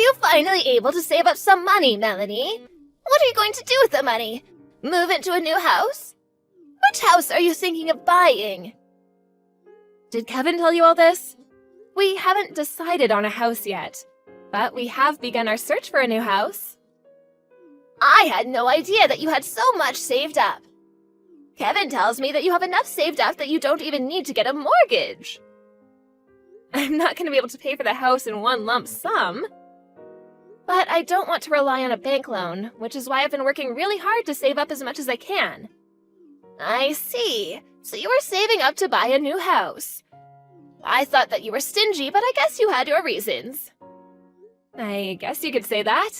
you finally able to save up some money, Melanie? What are you going to do with the money? Move into a new house? Which house are you thinking of buying? Did Kevin tell you all this? We haven't decided on a house yet, but we have begun our search for a new house. I had no idea that you had so much saved up. Kevin tells me that you have enough saved up that you don't even need to get a mortgage. I'm not going to be able to pay for the house in one lump sum. But I don't want to rely on a bank loan, which is why I've been working really hard to save up as much as I can. I see. So you were saving up to buy a new house. I thought that you were stingy, but I guess you had your reasons. I guess you could say that.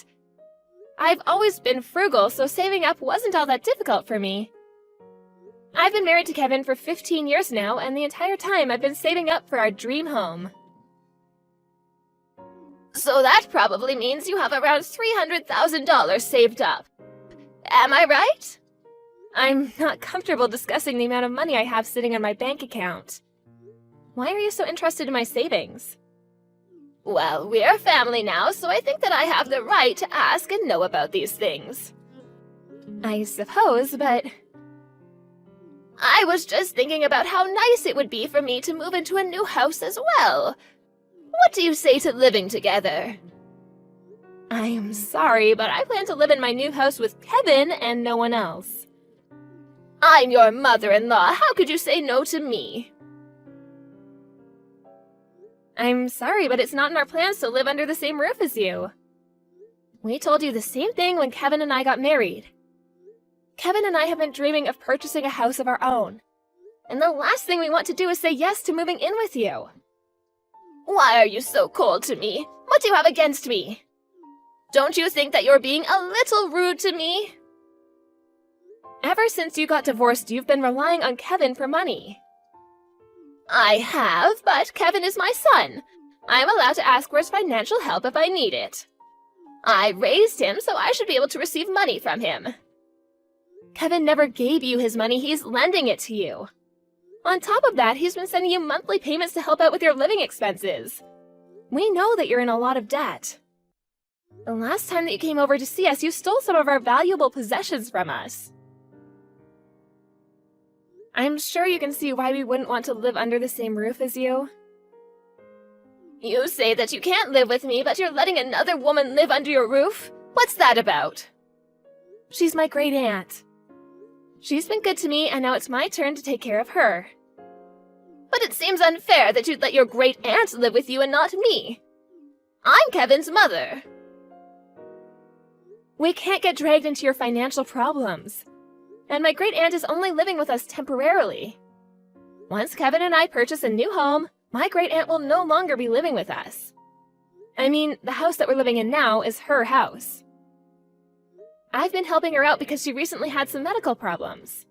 I've always been frugal, so saving up wasn't all that difficult for me. I've been married to Kevin for 15 years now, and the entire time I've been saving up for our dream home. So that probably means you have around $300,000 saved up. Am I right? I'm not comfortable discussing the amount of money I have sitting on my bank account. Why are you so interested in my savings? Well, we're family now, so I think that I have the right to ask and know about these things. I suppose, but... I was just thinking about how nice it would be for me to move into a new house as well. What do you say to living together? I'm sorry, but I plan to live in my new house with Kevin and no one else. I'm your mother-in-law. How could you say no to me? I'm sorry, but it's not in our plans to live under the same roof as you. We told you the same thing when Kevin and I got married. Kevin and I have been dreaming of purchasing a house of our own. And the last thing we want to do is say yes to moving in with you. Why are you so cold to me? What do you have against me? Don't you think that you're being a little rude to me? Ever since you got divorced, you've been relying on Kevin for money. I have, but Kevin is my son. I'm allowed to ask for his financial help if I need it. I raised him, so I should be able to receive money from him. Kevin never gave you his money, he's lending it to you. On top of that, he's been sending you monthly payments to help out with your living expenses. We know that you're in a lot of debt. The last time that you came over to see us, you stole some of our valuable possessions from us. I'm sure you can see why we wouldn't want to live under the same roof as you. You say that you can't live with me, but you're letting another woman live under your roof? What's that about? She's my great aunt. She's been good to me, and now it's my turn to take care of her. But it seems unfair that you'd let your great aunt live with you and not me. I'm Kevin's mother. We can't get dragged into your financial problems. And my great aunt is only living with us temporarily. Once Kevin and I purchase a new home, my great aunt will no longer be living with us. I mean, the house that we're living in now is her house. I've been helping her out because she recently had some medical problems.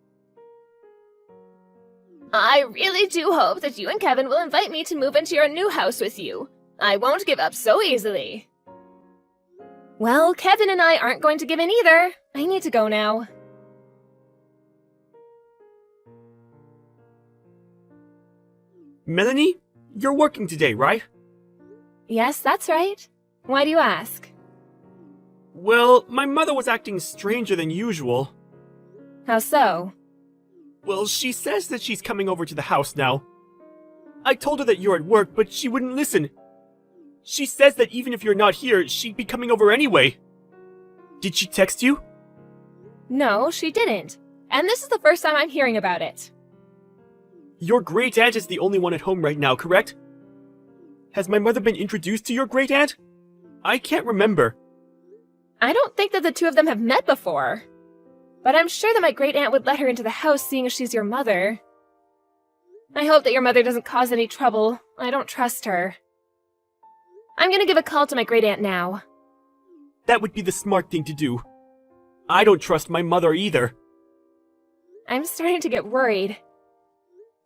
I really do hope that you and Kevin will invite me to move into your new house with you. I won't give up so easily. Well, Kevin and I aren't going to give in either. I need to go now. Melanie, you're working today, right? Yes, that's right. Why do you ask? Well, my mother was acting stranger than usual. How so? Well, she says that she's coming over to the house now. I told her that you're at work, but she wouldn't listen. She says that even if you're not here, she'd be coming over anyway. Did she text you? No, she didn't. And this is the first time I'm hearing about it. Your great aunt is the only one at home right now, correct? Has my mother been introduced to your great aunt? I can't remember. I don't think that the two of them have met before. But I'm sure that my great aunt would let her into the house seeing as she's your mother. I hope that your mother doesn't cause any trouble. I don't trust her. I'm gonna give a call to my great aunt now. That would be the smart thing to do. I don't trust my mother either. I'm starting to get worried.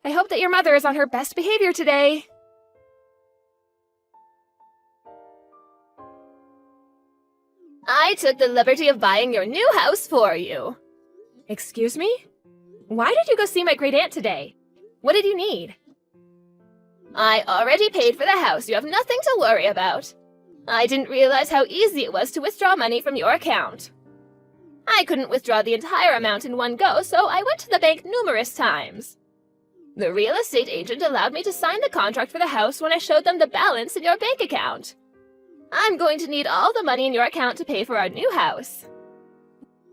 I hope that your mother is on her best behavior today. I took the liberty of buying your new house for you. Excuse me? Why did you go see my great aunt today? What did you need? I already paid for the house. You have nothing to worry about. I didn't realize how easy it was to withdraw money from your account. I couldn't withdraw the entire amount in one go, so I went to the bank numerous times. The real estate agent allowed me to sign the contract for the house when I showed them the balance in your bank account. I'm going to need all the money in your account to pay for our new house.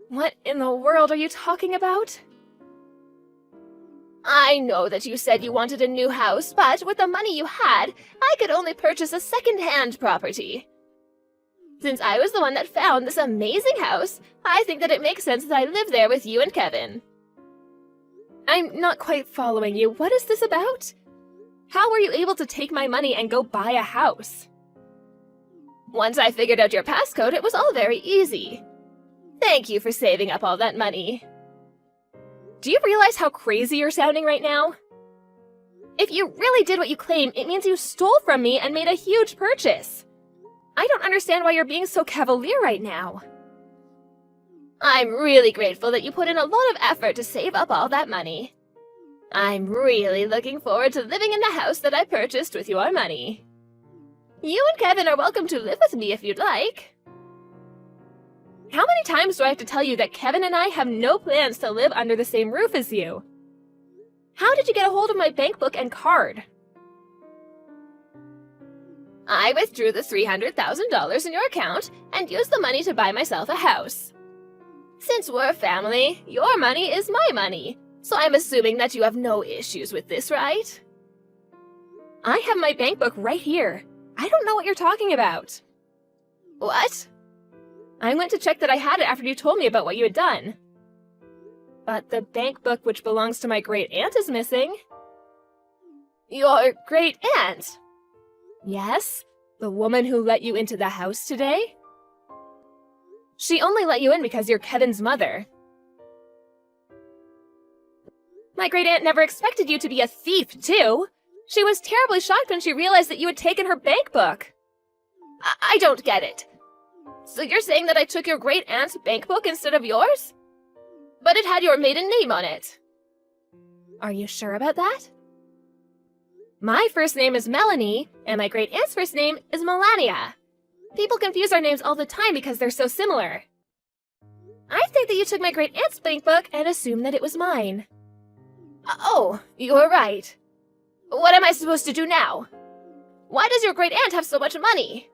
What in the world are you talking about? I know that you said you wanted a new house, but with the money you had, I could only purchase a second-hand property. Since I was the one that found this amazing house, I think that it makes sense that I live there with you and Kevin. I'm not quite following you. What is this about? How were you able to take my money and go buy a house? Once I figured out your passcode, it was all very easy. Thank you for saving up all that money. Do you realize how crazy you're sounding right now? If you really did what you claim, it means you stole from me and made a huge purchase. I don't understand why you're being so cavalier right now. I'm really grateful that you put in a lot of effort to save up all that money. I'm really looking forward to living in the house that I purchased with your money. You and Kevin are welcome to live with me if you'd like. How many times do I have to tell you that Kevin and I have no plans to live under the same roof as you? How did you get a hold of my bank book and card? I withdrew the $300,000 in your account and used the money to buy myself a house. Since we're a family, your money is my money, so I'm assuming that you have no issues with this, right? I have my bank book right here. I don't know what you're talking about. What? I went to check that I had it after you told me about what you had done. But the bank book which belongs to my great aunt is missing. Your great aunt? Yes, the woman who let you into the house today. She only let you in because you're Kevin's mother. My great aunt never expected you to be a thief, too. She was terribly shocked when she realized that you had taken her bank book. I don't get it. So you're saying that I took your great aunt's bank book instead of yours? But it had your maiden name on it. Are you sure about that? My first name is Melanie, and my great aunt's first name is Melania. People confuse our names all the time because they're so similar. I think that you took my great aunt's bank book and assumed that it was mine. Oh, you're right. What am I supposed to do now? Why does your great aunt have so much money?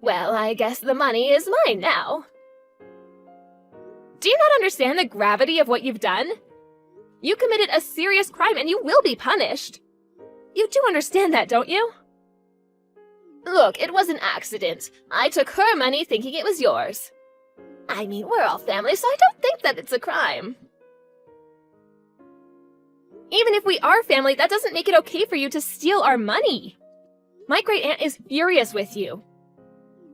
Well, I guess the money is mine now. Do you not understand the gravity of what you've done? You committed a serious crime and you will be punished. You do understand that, don't you? Look, it was an accident. I took her money thinking it was yours. I mean, we're all family, so I don't think that it's a crime. Even if we are family, that doesn't make it okay for you to steal our money. My great aunt is furious with you.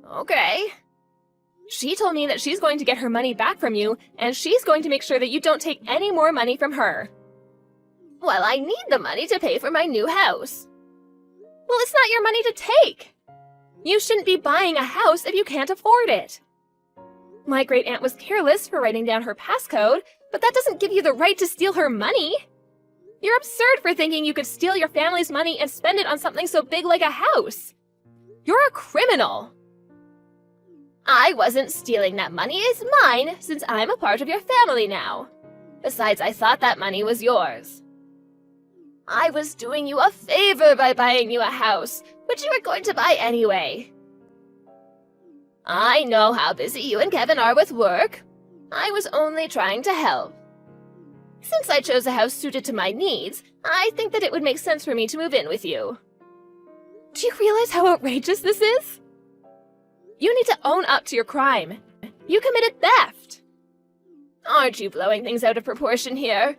Okay. She told me that she's going to get her money back from you, and she's going to make sure that you don't take any more money from her. Well, I need the money to pay for my new house. Well, it's not your money to take. You shouldn't be buying a house if you can't afford it. My great aunt was careless for writing down her passcode, but that doesn't give you the right to steal her money. You're absurd for thinking you could steal your family's money and spend it on something so big like a house. You're a criminal. I wasn't stealing. That money is mine since I'm a part of your family now. Besides, I thought that money was yours. I was doing you a favor by buying you a house, which you were going to buy anyway. I know how busy you and Kevin are with work. I was only trying to help. Since I chose a house suited to my needs, I think that it would make sense for me to move in with you. Do you realize how outrageous this is? You need to own up to your crime. You committed theft. Aren't you blowing things out of proportion here?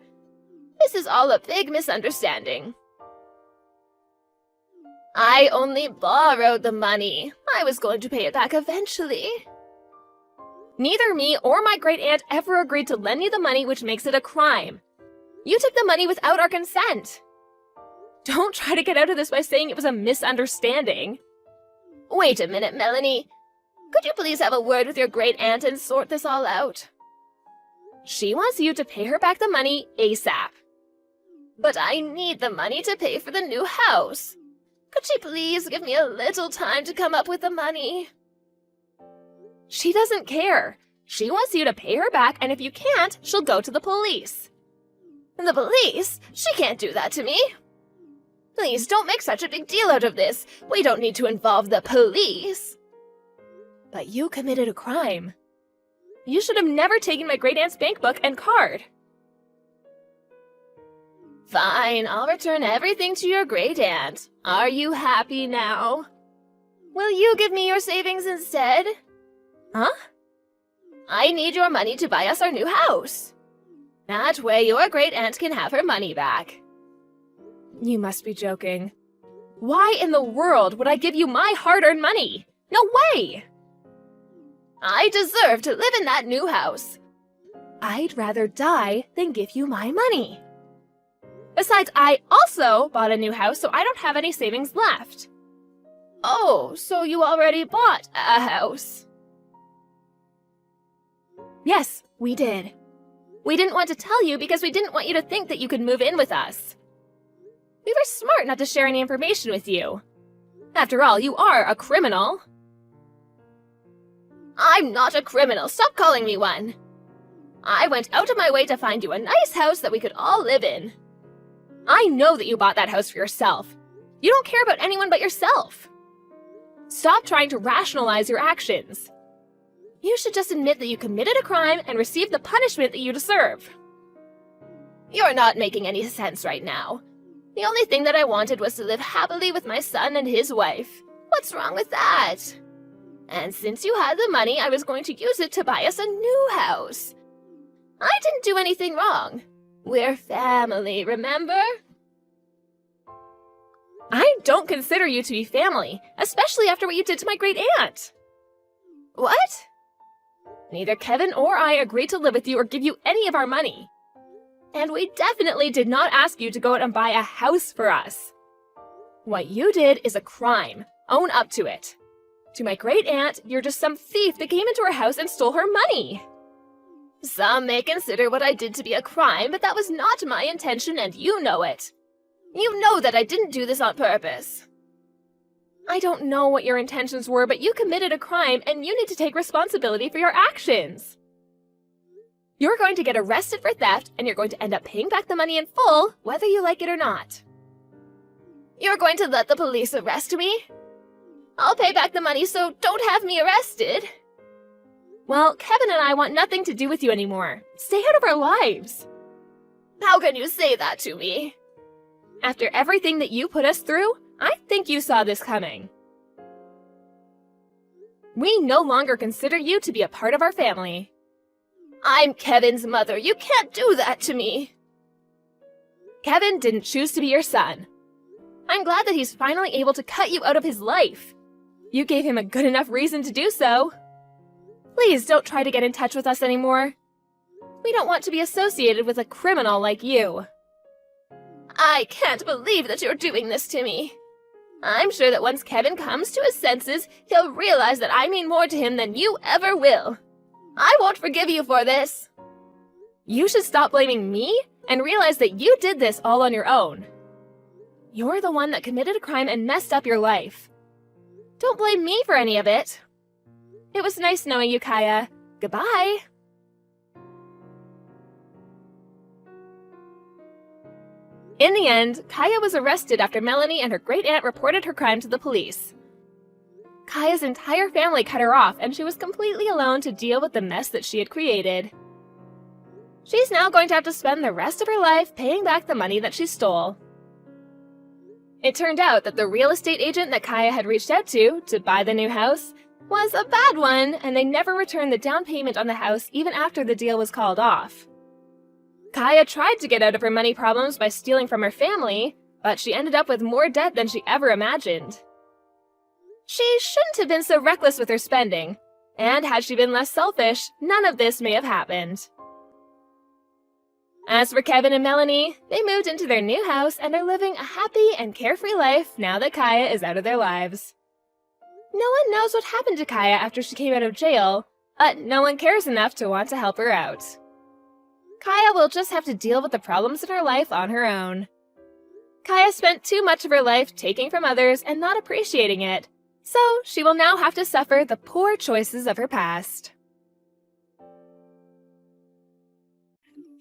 This is all a big misunderstanding. I only borrowed the money. I was going to pay it back eventually. Neither me or my great aunt ever agreed to lend you the money, which makes it a crime. You took the money without our consent. Don't try to get out of this by saying it was a misunderstanding. Wait a minute, Melanie. Could you please have a word with your great aunt and sort this all out? She wants you to pay her back the money ASAP. But I need the money to pay for the new house. Could she please give me a little time to come up with the money? She doesn't care. She wants you to pay her back, and if you can't, she'll go to the police. The police? She can't do that to me. Please, don't make such a big deal out of this. We don't need to involve the police. But you committed a crime. You should have never taken my great-aunt's bank book and card. Fine, I'll return everything to your great-aunt. Are you happy now? Will you give me your savings instead? Huh? I need your money to buy us our new house. That way your great-aunt can have her money back. You must be joking. Why in the world would I give you my hard-earned money? No way! I deserve to live in that new house. I'd rather die than give you my money. Besides, I also bought a new house, so I don't have any savings left. Oh, so you already bought a house? Yes, we did. We didn't want to tell you because we didn't want you to think that you could move in with us. We were smart not to share any information with you. After all, you are a criminal. I'm not a criminal. Stop calling me one. I went out of my way to find you a nice house that we could all live in. I know that you bought that house for yourself. You don't care about anyone but yourself. Stop trying to rationalize your actions. You should just admit that you committed a crime and receive the punishment that you deserve. You're not making any sense right now. The only thing that I wanted was to live happily with my son and his wife. What's wrong with that? And since you had the money, I was going to use it to buy us a new house. I didn't do anything wrong. We're family, remember? I don't consider you to be family, especially after what you did to my great-aunt. What? Neither Kevin or I agreed to live with you or give you any of our money. And we definitely did not ask you to go out and buy a house for us. What you did is a crime. Own up to it. To my great-aunt, you're just some thief that came into her house and stole her money. Some may consider what I did to be a crime, but that was not my intention and you know it. You know that I didn't do this on purpose. I don't know what your intentions were, but you committed a crime and you need to take responsibility for your actions. You're going to get arrested for theft and you're going to end up paying back the money in full, whether you like it or not. You're going to let the police arrest me? I'll pay back the money, so don't have me arrested. Well, Kevin and I want nothing to do with you anymore. Stay out of our lives. How can you say that to me? After everything that you put us through, I think you saw this coming. We no longer consider you to be a part of our family. I'm Kevin's mother. You can't do that to me. Kevin didn't choose to be your son. I'm glad that he's finally able to cut you out of his life. You gave him a good enough reason to do so. Please don't try to get in touch with us anymore. We don't want to be associated with a criminal like you. I can't believe that you're doing this to me. I'm sure that once Kevin comes to his senses, he'll realize that I mean more to him than you ever will. I won't forgive you for this. You should stop blaming me and realize that you did this all on your own. You're the one that committed a crime and messed up your life. Don't blame me for any of it. It was nice knowing you, Kaya. Goodbye. In the end, Kaya was arrested after Melanie and her great-aunt reported her crime to the police. Kaya's entire family cut her off, and she was completely alone to deal with the mess that she had created. She's now going to have to spend the rest of her life paying back the money that she stole. It turned out that the real estate agent that Kaya had reached out to buy the new house was a bad one, and they never returned the down payment on the house even after the deal was called off. Kaya tried to get out of her money problems by stealing from her family, but she ended up with more debt than she ever imagined. She shouldn't have been so reckless with her spending, and had she been less selfish, none of this may have happened. As for Kevin and Melanie, they moved into their new house and are living a happy and carefree life now that Kaya is out of their lives. No one knows what happened to Kaya after she came out of jail, but no one cares enough to want to help her out. Kaya will just have to deal with the problems in her life on her own. Kaya spent too much of her life taking from others and not appreciating it, so she will now have to suffer the poor choices of her past.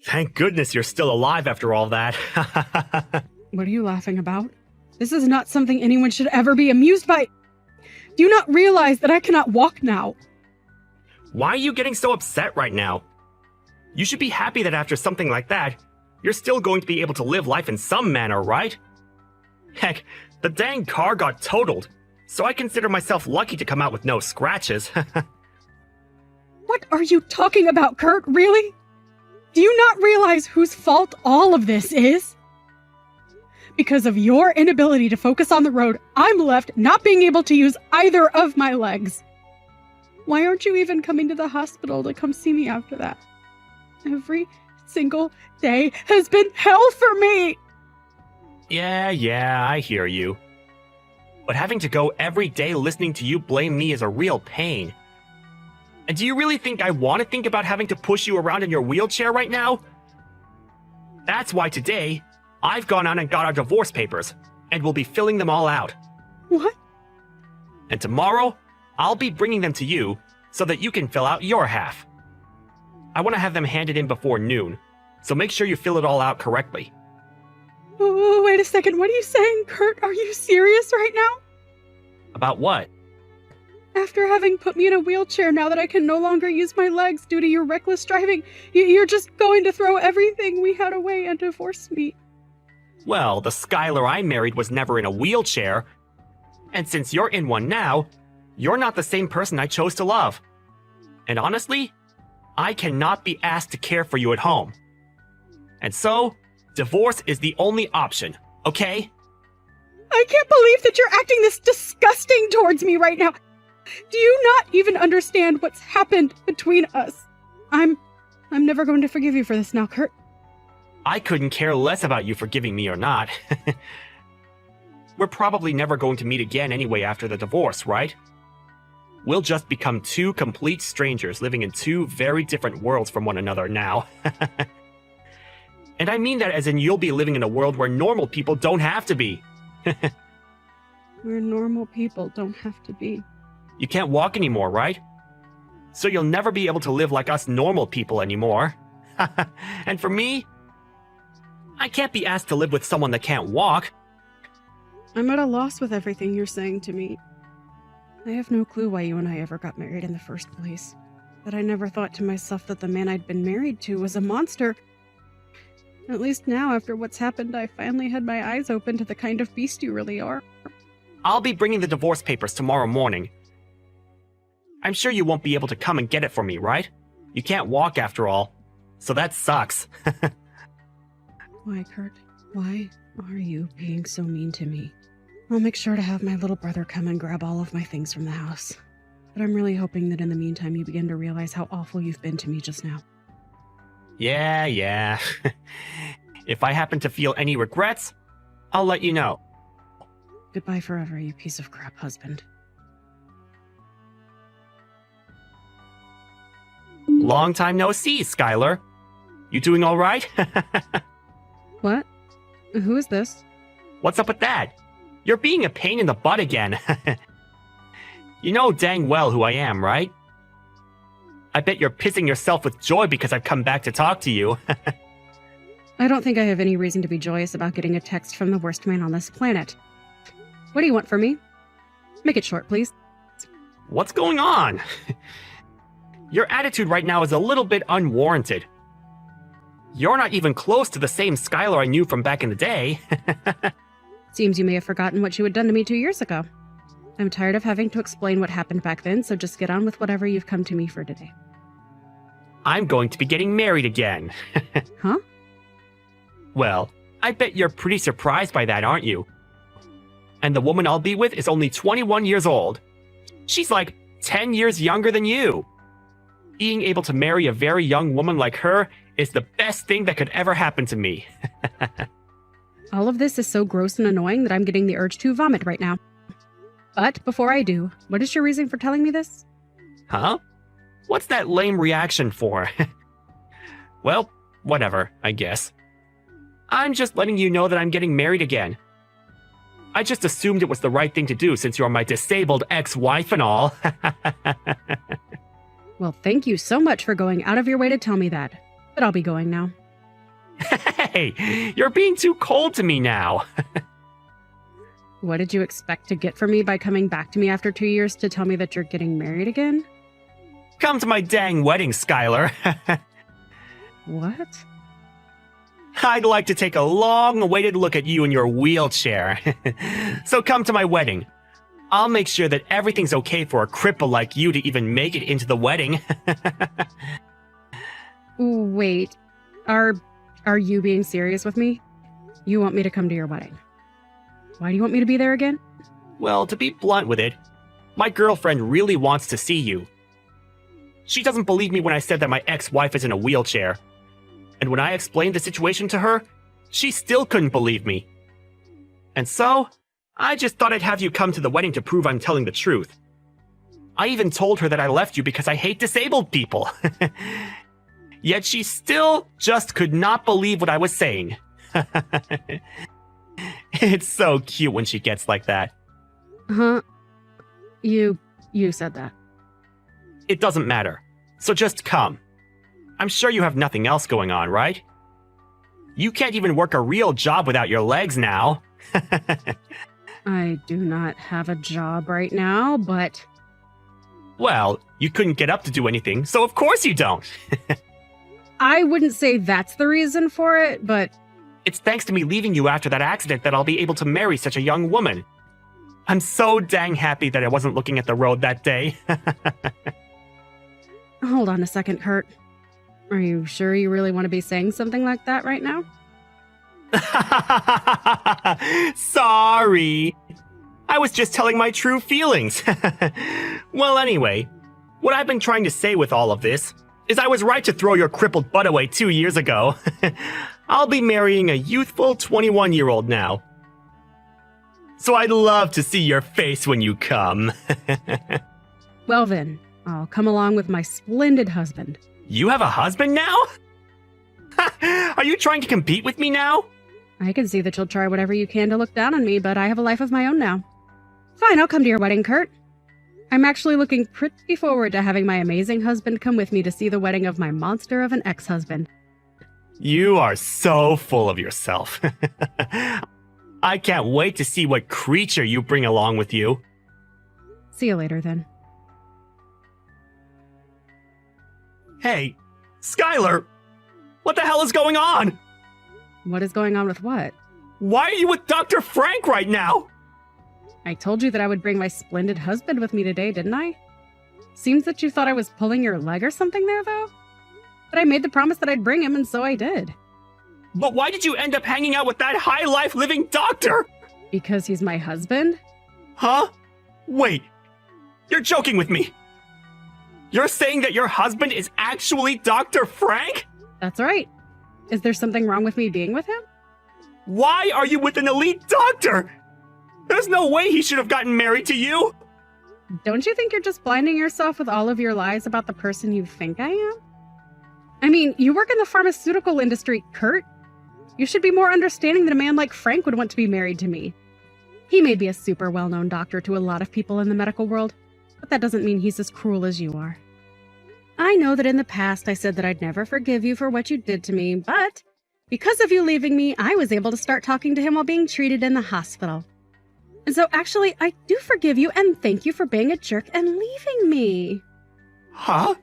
Thank goodness you're still alive after all that. What are you laughing about? This is not something anyone should ever be amused by. Do you not realize that I cannot walk now? Why are you getting so upset right now? You should be happy that after something like that, you're still going to be able to live life in some manner, right? Heck, the dang car got totaled, so I consider myself lucky to come out with no scratches. What are you talking about, Kurt? Really? Do you not realize whose fault all of this is? Because of your inability to focus on the road, I'm left not being able to use either of my legs. Why aren't you even coming to the hospital to come see me after that? Every single day has been hell for me! Yeah, I hear you. But having to go every day listening to you blame me is a real pain. And do you really think I want to think about having to push you around in your wheelchair right now? That's why today, I've gone on and got our divorce papers, and we'll be filling them all out. What? And tomorrow, I'll be bringing them to you so that you can fill out your half. I want to have them handed in before noon, so make sure you fill it all out correctly. Oh, wait a second. What are you saying, Kurt? Are you serious right now? About what? After having put me in a wheelchair, now that I can no longer use my legs due to your reckless driving, you're just going to throw everything we had away and divorce me. Well, the Skylar I married was never in a wheelchair. And since you're in one now, you're not the same person I chose to love. And honestly, I cannot be asked to care for you at home. And so, divorce is the only option, okay? I can't believe that you're acting this disgusting towards me right now. Do you not even understand what's happened between us? I'm never going to forgive you for this now, Kurt. I couldn't care less about you forgiving me or not. We're probably never going to meet again anyway after the divorce, right? We'll just become two complete strangers living in two very different worlds from one another now. And I mean that as in you'll be living in a world where normal people don't have to be. Where normal people don't have to be. You can't walk anymore, right? So you'll never be able to live like us normal people anymore. And for me, I can't be asked to live with someone that can't walk. I'm at a loss with everything you're saying to me. I have no clue why you and I ever got married in the first place. But I never thought to myself that the man I'd been married to was a monster. At least now, after what's happened, I finally had my eyes open to the kind of beast you really are. I'll be bringing the divorce papers tomorrow morning. I'm sure you won't be able to come and get it for me, right? You can't walk after all. So that sucks. Why, Kurt? Why are you being so mean to me? I'll make sure to have my little brother come and grab all of my things from the house. But I'm really hoping that in the meantime you begin to realize how awful you've been to me just now. Yeah. If I happen to feel any regrets, I'll let you know. Goodbye forever, you piece of crap husband. Long time no see, Skylar. You doing all right? What? Who is this? What's up with that? You're being a pain in the butt again. You know dang well who I am, right? I bet you're pissing yourself with joy because I've come back to talk to you. I don't think I have any reason to be joyous about getting a text from the worst man on this planet. What do you want from me? Make it short, please. What's going on? Your attitude right now is a little bit unwarranted. You're not even close to the same Skylar I knew from back in the day. Seems you may have forgotten what you had done to me 2 years ago. I'm tired of having to explain what happened back then, so just get on with whatever you've come to me for today. I'm going to be getting married again. Huh? Well, I bet you're pretty surprised by that, aren't you? And the woman I'll be with is only 21 years old. She's like 10 years younger than you. Being able to marry a very young woman like her is the best thing that could ever happen to me. All of this is so gross and annoying that I'm getting the urge to vomit right now. But before I do, what is your reason for telling me this? Huh? What's that lame reaction for? Well, whatever, I guess. I'm just letting you know that I'm getting married again. I just assumed it was the right thing to do since you're my disabled ex-wife and all. Well, thank you so much for going out of your way to tell me that. But I'll be going now. Hey, you're being too cold to me now. What did you expect to get from me by coming back to me after 2 years to tell me that you're getting married again? Come to my dang wedding, Skylar. What? I'd like to take a long-awaited look at you in your wheelchair. So come to my wedding. I'll make sure that everything's okay for a cripple like you to even make it into the wedding. Wait, are you being serious with me? You want me to come to your wedding? Why do you want me to be there again? Well, to be blunt with it, my girlfriend really wants to see you. She doesn't believe me when I said that my ex-wife is in a wheelchair. And when I explained the situation to her, she still couldn't believe me. And so, I just thought I'd have you come to the wedding to prove I'm telling the truth. I even told her that I left you because I hate disabled people. Yet she still just could not believe what I was saying. It's so cute when she gets like that. Huh? You said that. It doesn't matter. So just come. I'm sure you have nothing else going on, right? You can't even work a real job without your legs now. I do not have a job right now, but... Well, you couldn't get up to do anything, so of course you don't. I wouldn't say that's the reason for it, but... It's thanks to me leaving you after that accident that I'll be able to marry such a young woman. I'm so dang happy that I wasn't looking at the road that day. Hold on a second, Kurt. Are you sure you really want to be saying something like that right now? Sorry. I was just telling my true feelings. Well, anyway, what I've been trying to say with all of this is I was right to throw your crippled butt away 2 years ago. I'll be marrying a youthful 21-year-old now. So I'd love to see your face when you come. Well then, I'll come along with my splendid husband. You have a husband now? Are you trying to compete with me now? I can see that you'll try whatever you can to look down on me, but I have a life of my own now. Fine, I'll come to your wedding, Kurt. I'm actually looking pretty forward to having my amazing husband come with me to see the wedding of my monster of an ex-husband. You are so full of yourself. I can't wait to see what creature you bring along with you. See you later, then. Hey, Skylar! What the hell is going on? What is going on with what? Why are you with Dr. Frank right now? I told you that I would bring my splendid husband with me today, didn't I? Seems that you thought I was pulling your leg or something there, though. But I made the promise that I'd bring him, and so I did. But why did you end up hanging out with that high-life living doctor? Because he's my husband? Huh? Wait. You're joking with me. You're saying that your husband is actually Dr. Frank? That's right. Is there something wrong with me being with him? Why are you with an elite doctor? There's no way he should have gotten married to you. Don't you think you're just blinding yourself with all of your lies about the person you think I am? I mean, you work in the pharmaceutical industry, Kurt. You should be more understanding that a man like Frank would want to be married to me. He may be a super well-known doctor to a lot of people in the medical world, but that doesn't mean he's as cruel as you are. I know that in the past I said that I'd never forgive you for what you did to me, but because of you leaving me, I was able to start talking to him while being treated in the hospital. And so actually, I do forgive you and thank you for being a jerk and leaving me. Huh?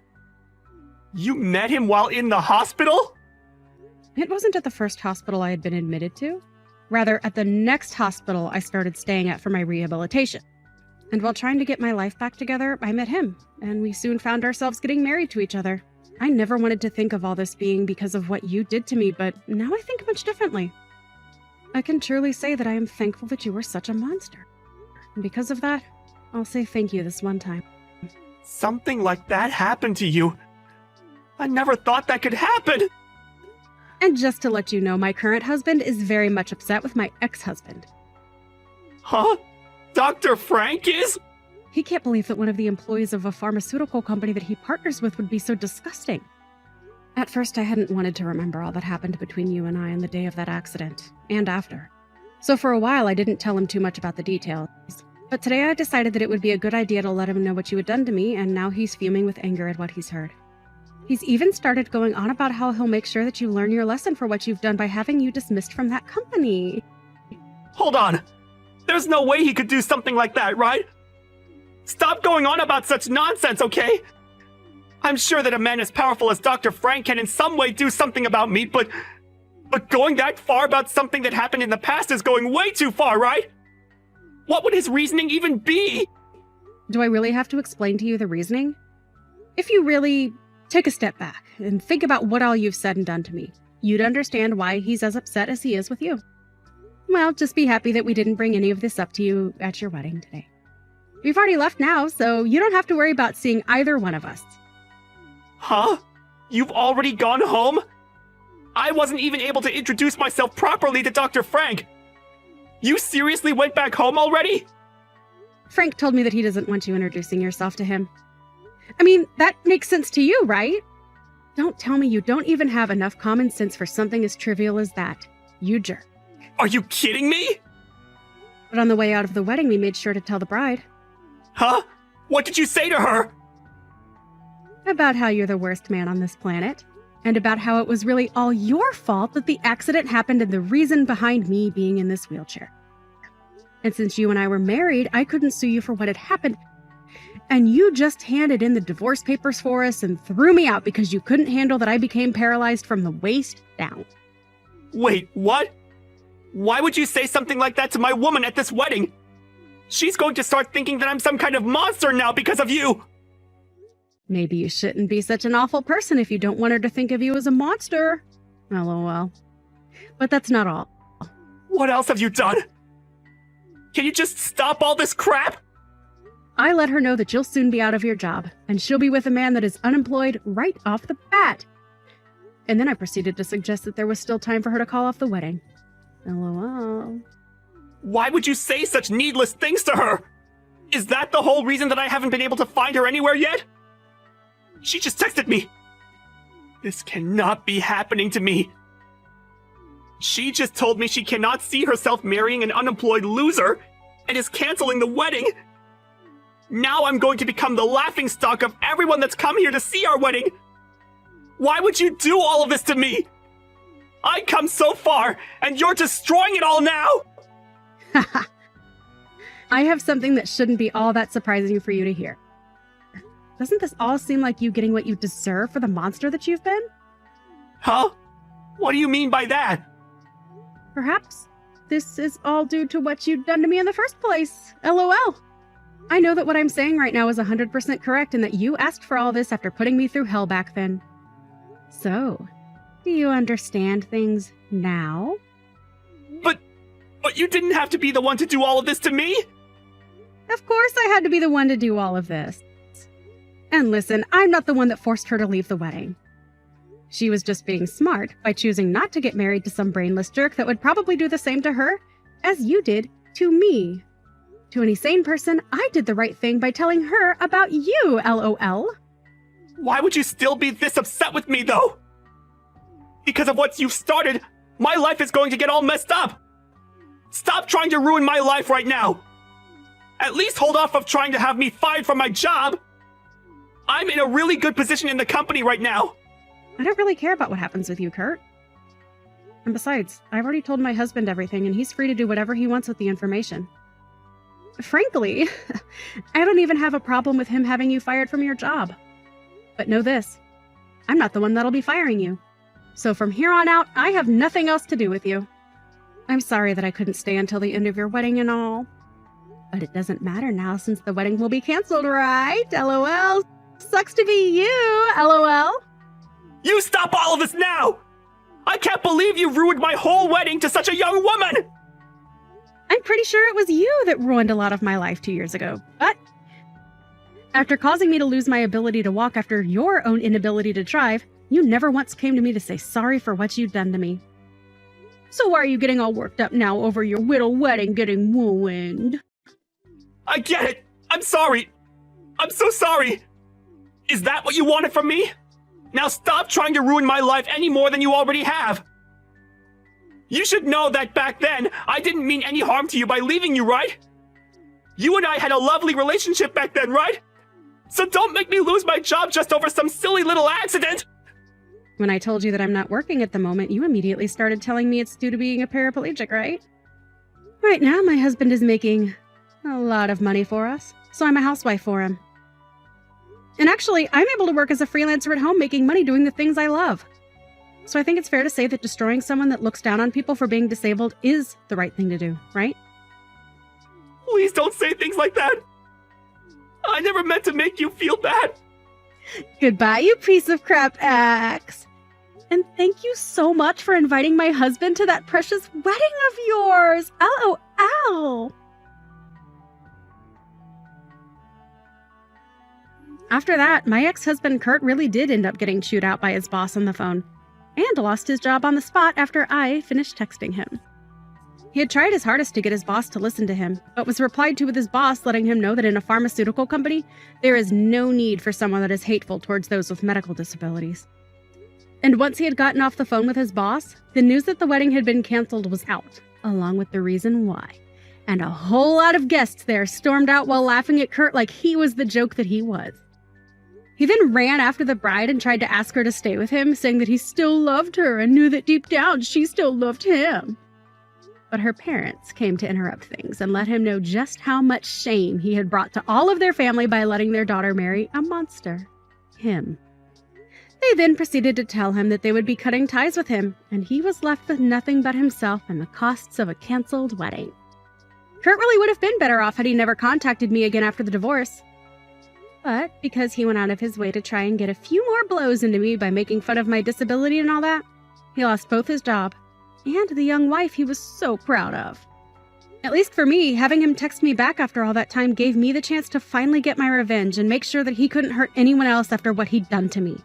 You met him while in the hospital? It wasn't at the first hospital I had been admitted to. Rather, at the next hospital I started staying at for my rehabilitation. And while trying to get my life back together, I met him, and we soon found ourselves getting married to each other. I never wanted to think of all this being because of what you did to me, but now I think much differently. I can truly say that I am thankful that you were such a monster. And because of that, I'll say thank you this one time. Something like that happened to you. I never thought that could happen. And just to let you know, my current husband is very much upset with my ex-husband. Huh? Dr. Frank is? He can't believe that one of the employees of a pharmaceutical company that he partners with would be so disgusting. At first, I hadn't wanted to remember all that happened between you and I on the day of that accident, and after. So for a while, I didn't tell him too much about the details. But today I decided that it would be a good idea to let him know what you had done to me, and now he's fuming with anger at what he's heard. He's even started going on about how he'll make sure that you learn your lesson for what you've done by having you dismissed from that company. Hold on! There's no way he could do something like that, right? Stop going on about such nonsense, okay? I'm sure that a man as powerful as Dr. Frank can in some way do something about me, but going that far about something that happened in the past is going way too far, right? What would his reasoning even be? Do I really have to explain to you the reasoning? If you really take a step back and think about what all you've said and done to me, you'd understand why he's as upset as he is with you. Well, just be happy that we didn't bring any of this up to you at your wedding today. We've already left now, so you don't have to worry about seeing either one of us. Huh? You've already gone home? I wasn't even able to introduce myself properly to Dr. Frank. You seriously went back home already? Frank told me that he doesn't want you introducing yourself to him. I mean, that makes sense to you, right? Don't tell me you don't even have enough common sense for something as trivial as that. You jerk. Are you kidding me? But on the way out of the wedding, we made sure to tell the bride. Huh? What did you say to her? About how you're the worst man on this planet. And about how it was really all your fault that the accident happened and the reason behind me being in this wheelchair. And since you and I were married, I couldn't sue you for what had happened. And you just handed in the divorce papers for us and threw me out because you couldn't handle that I became paralyzed from the waist down. Wait, what? Why would you say something like that to my woman at this wedding? She's going to start thinking that I'm some kind of monster now because of you! Maybe you shouldn't be such an awful person if you don't want her to think of you as a monster. LOL. But that's not all. What else have you done? Can you just stop all this crap? I let her know that you'll soon be out of your job, and she'll be with a man that is unemployed right off the bat. And then I proceeded to suggest that there was still time for her to call off the wedding. LOL. Why would you say such needless things to her? Is that the whole reason that I haven't been able to find her anywhere yet? She just texted me. This cannot be happening to me. She just told me she cannot see herself marrying an unemployed loser and is canceling the wedding. Now I'm going to become the laughingstock of everyone that's come here to see our wedding. Why would you do all of this to me? I come so far, and you're destroying it all now! I have something that shouldn't be all that surprising for you to hear. Doesn't this all seem like you getting what you deserve for the monster that you've been? Huh? What do you mean by that? Perhaps this is all due to what you'd done to me in the first place. LOL. I know that what I'm saying right now is 100% correct and that you asked for all this after putting me through hell back then. So, do you understand things now? But you didn't have to be the one to do all of this to me? Of course I had to be the one to do all of this. And listen, I'm not the one that forced her to leave the wedding. She was just being smart by choosing not to get married to some brainless jerk that would probably do the same to her as you did to me. To any sane person, I did the right thing by telling her about you, LOL. Why would you still be this upset with me, though? Because of what you've started, my life is going to get all messed up. Stop trying to ruin my life right now. At least hold off of trying to have me fired from my job. I'm in a really good position in the company right now. I don't really care about what happens with you, Kurt. And besides, I've already told my husband everything, and he's free to do whatever he wants with the information. Frankly, I don't even have a problem with him having you fired from your job. But know this, I'm not the one that'll be firing you. So from here on out, I have nothing else to do with you. I'm sorry that I couldn't stay until the end of your wedding and all. But it doesn't matter now since the wedding will be canceled, right? LOL. Sucks to be you, LOL. You stop all of this now! I can't believe you ruined my whole wedding to such a young woman! I'm pretty sure it was you that ruined a lot of my life 2 years ago, but after causing me to lose my ability to walk after your own inability to drive, you never once came to me to say sorry for what you'd done to me. So why are you getting all worked up now over your little wedding getting ruined? I get it! I'm sorry! I'm so sorry! Is that what you wanted from me? Now stop trying to ruin my life any more than you already have! You should know that back then, I didn't mean any harm to you by leaving you, right? You and I had a lovely relationship back then, right? So don't make me lose my job just over some silly little accident! When I told you that I'm not working at the moment, you immediately started telling me it's due to being a paraplegic, right? Right now, my husband is making a lot of money for us, so I'm a housewife for him. And actually, I'm able to work as a freelancer at home making money doing the things I love. So I think it's fair to say that destroying someone that looks down on people for being disabled is the right thing to do, right? Please don't say things like that! I never meant to make you feel bad! Goodbye, you piece of crap axe. And thank you so much for inviting my husband to that precious wedding of yours! LOL! After that, my ex-husband Kurt really did end up getting chewed out by his boss on the phone, and lost his job on the spot after I finished texting him. He had tried his hardest to get his boss to listen to him, but was replied to with his boss letting him know that in a pharmaceutical company, there is no need for someone that is hateful towards those with medical disabilities. And once he had gotten off the phone with his boss, the news that the wedding had been canceled was out, along with the reason why. And a whole lot of guests there stormed out while laughing at Kurt like he was the joke that he was. He then ran after the bride and tried to ask her to stay with him, saying that he still loved her and knew that deep down she still loved him. But her parents came to interrupt things and let him know just how much shame he had brought to all of their family by letting their daughter marry a monster. Him. They then proceeded to tell him that they would be cutting ties with him, and he was left with nothing but himself and the costs of a canceled wedding. Kurt really would have been better off had he never contacted me again after the divorce. But because he went out of his way to try and get a few more blows into me by making fun of my disability and all that, he lost both his job and the young wife he was so proud of. At least for me, having him text me back after all that time gave me the chance to finally get my revenge and make sure that he couldn't hurt anyone else after what he'd done to me.